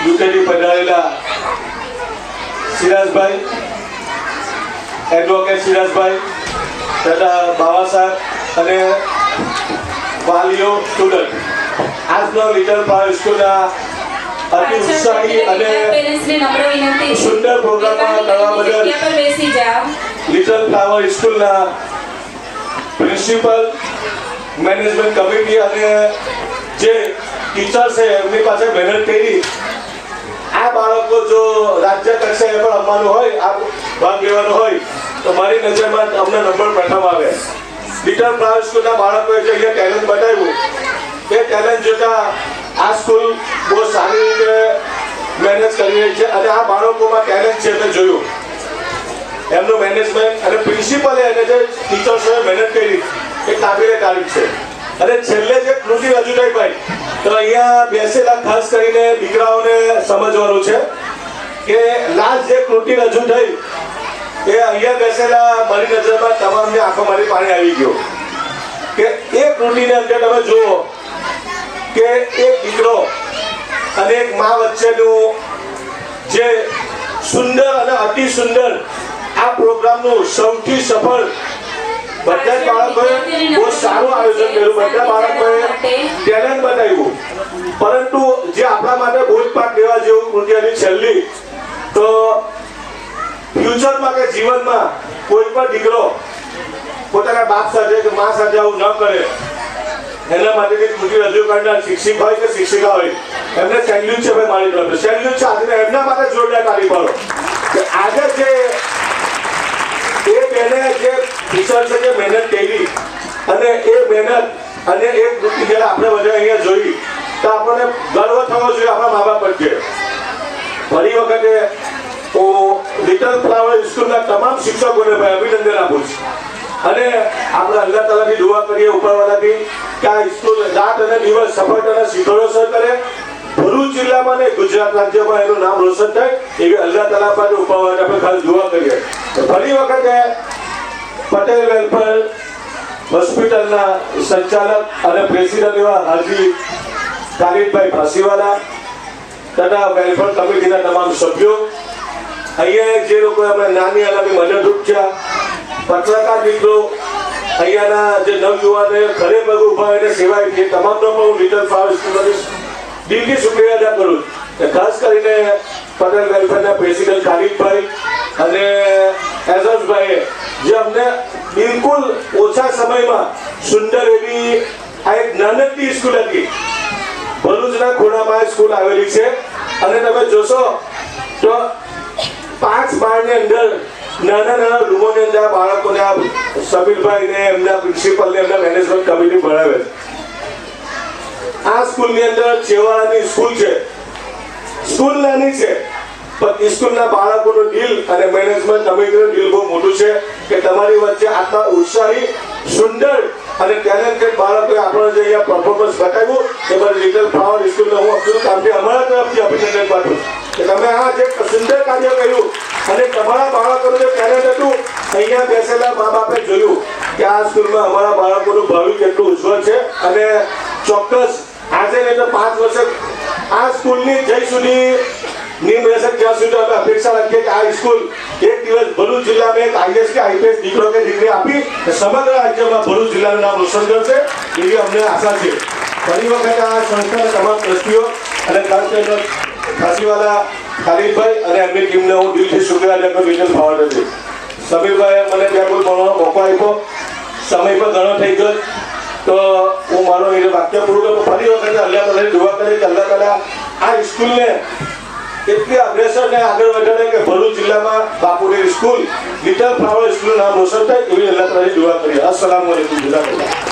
યુકેથી પધારેલા સિરાજભાઈ, એડવોકેટ સિરાજભાઈ તથા બાવા સાહેબ અને વાલીઓ, સ્ટુડન્ટ, આજનો લિટલ ફ્લાવર સ્કૂલના અતિ ઉત્સાહી અને સુંદર પ્રોગ્રામ કરવા બદલ લિટલ ફ્લાવર સ્કૂલના પ્રિન્સિપલ, મેનેજમેન્ટ કમિટી અને જે ટીચર છે એમની પાસે મહેનત કરી આ બાળકો જો રાજ્ય કક્ષાએ પણ રમવાનું હોય, આ ભાગ લેવાનો હોય તો મારી નજરમાં અમને નંબર પ્રથમ આવે. લિટલ ફ્લાવર સ્કૂલના બાળકોએ જે અહીંયા ટેલેન્ટ બતાવ્યું એ ટેલેન્ટ જોતા આ સ્કૂલ બહુ સારી રીતે મેનેજ કરી રહી છે અને આ બાળકોમાં ટેલેન્ટ છે મેં જોયું. એમનું મેનેજમેન્ટ અને પ્રિન્સિપલે અને જે ટીચર્સોએ મહેનત કરી એ કાબિલે તારીફ છે. અને છેલ્લે જે કૃતિ રજૂ થઈ ભાઈ, તો અહીંયા બેસેલા ખાસ કરીને દીકરાઓને સમજવાનું છે કે લાસ્ટ જે કૃતિ રજૂ થઈ એ અહીંયા બેસેલા મારી નજરમાં તમામની આંખોમાંથી પાણી આવી ગયું કે એ કૃતિની અંદર તમે જુઓ કે એક દીકરો અને એક મા વચ્ચેનું જે સુંદર અને અતિ સુંદર આ પ્રોગ્રામનું સૌથી સફળ બધા બાળકોએ બહુ સારું આયોજન કર્યું, બધા બાળકોએ ટેલેન્ટ બતાવ્યું. પરંતુ જે આપણા માટે બોધપાઠ લેવા જેવું કૃતિની છેલ્લી તો ફ્યુચરમાં કે જીવનમાં કોઈ પણ દીકરો પોતાના બાપ સાથે કે મા સાથે આવું ન કરે એના માટેની કૃતિ રજૂ કરનાર શિક્ષક હોય કે શિક્ષિકા હોય એમને સેલ્યુટ છે ભાઈ, મારી તરફ સેલ્યુટ છે. આજે એમના માટે જોરદાર તાળી પાડો કે આજે જે એ બેને જે ટીચર છે જે મહેનત કરી અને એ મહેનત અને એ કૃતિ જ્યારે આપણે બધા અહીંયા જોઈ તો આપણને ગર્વ થવો જોઈએ આપણા મા બાપ પ્રત્યે. ફરી વખતે હું લિટલ ફ્લાવર સ્કૂલના તમામ શિક્ષકોને ભાઈ અભિનંદન આપું છું અને આપણે અલ્લાહ તાલાથી દુઆ કરીએ ઉપરવાલાથી કે આ સ્કૂલ રાત અને દિવસ સફળતાના શિખરો સર કરે, ભરૂચ જિલ્લામાં ને ગુજરાત રાજ્યમાં એનું નામ રોશન થાય એવી અલ્લાહ તાલા પાસે ઉપરવાલાથી આપણે ખાસ દુઆ કરીએ. ફરી વખતે પટેલ વેલફેર હોસ્પિટલના સંચાલક અને પ્રેસિડેન્ટ એવા હાજી ખાલિદભાઈ ફાંસીવાલા તથા વેલફેર કમિટીના તમામ સભ્યો, અહીંયા જે લોકો આપણે નાની અનામી મદદરૂપ થયા, પત્રકાર મિત્રો, અહીંયાના જે નવયુવાને ખરે પગ ઉભા એને સેવાય છે તમામનો પણ હું લિટલ ફ્લાવર સ્કૂલની દિલથી શુક્રિયા અદા કરું. ખાસ કરીને પટેલ વેલફેરના પ્રેસિડેન્ટ ખાલિદભાઈ અને એઝાઝભાઈએ જે અમને બિલકુલ ઓછા સમયમાં સુંદર એવી આ એક નાનકડી સ્કૂલ હતી, ભરૂચના ખૂણામાં સ્કૂલ આવેલી છે અને તમે જોશો તો 5 માળની અંદર નાના નાના રૂમોની અંદર બાળકોને આ સમીરભાઈ ને એમના પ્રિન્સિપલ ને એમના મેનેજમેન્ટ કમિટી ભણાવે છે. આ સ્કૂલની અંદર છેવાડાની સ્કૂલ છે, સ્કૂલ નાની છે પણ સ્કૂલના બાળકોનું દિલ અને મેનેજમેન્ટ કમિટીનું દિલ બહુ મોટું છે કે તમારી વચ્ચે આટલા ઉત્સાહી, સુંદર અને ટેલેન્ટેડ બાળકોએ આપણને જે અહીંયા પરફોર્મન્સ બતાવ્યું એ બધી લિટલ ફ્લાવર સ્કૂલને હું અબ્દુલ કામથી અમારા તરફથી અભિનંદન પાઠવું કે તમે આ જે સુંદર કાર્ય કર્યું અને તમારા બાળકોનું જે ટેલેન્ટ હતું અહીંયા બેસેલા મા બાપે જોયું કે આ સ્કૂલમાં અમારા બાળકોનું ભાવિ કેટલું ઉજ્જવળ છે અને ચોક્કસ આજે નહીં તો 5 વર્ષ આ સ્કૂલની જય સુધી નિમ રહેશે ત્યાં સુધી અમે અપેક્ષા રાખીએ કે આ સ્કૂલ એક દિવસ ભરૂચ જિલ્લામાં એક આઈએસ કે આઈપીએસ દીકરો કે દીકરી આપી સમગ્ર રાજ્યમાં ભરૂચ જિલ્લાનું નામ રોશન કરશે એવી અમને આશા છે. ફરી વખત આ સંસ્થાના તમામ ટ્રસ્ટીઓ અને ખાસ કરીને ફાંસીવાલા ખાલિદભાઈ અને એમની ટીમને હું દિલથી શુક્રિયા અદા કરું. લિટલ ફ્લાવર નથી સમીરભાઈએ મને ત્યાં કોઈ બોલવાનો મોકો આપ્યો, સમય પણ ઘણો થઈ ગયો તો હું મારો એ વાક્ય પૂરું કરું. ફરી વખતે અલ્લાહ તાલાની દુઆ કરી કે અલ્લાહ તાલા આ સ્કૂલને એટલી અગ્રેસર ને આગળ વધારે કે ભરૂચ જિલ્લામાં બાપુની સ્કૂલ લિટલ ફ્લાવર સ્કૂલનું નામ રોશન થાય એવી અલ્લાહ તાલાની દુઆ કરી. અસ્સલામુ અલૈકુમ.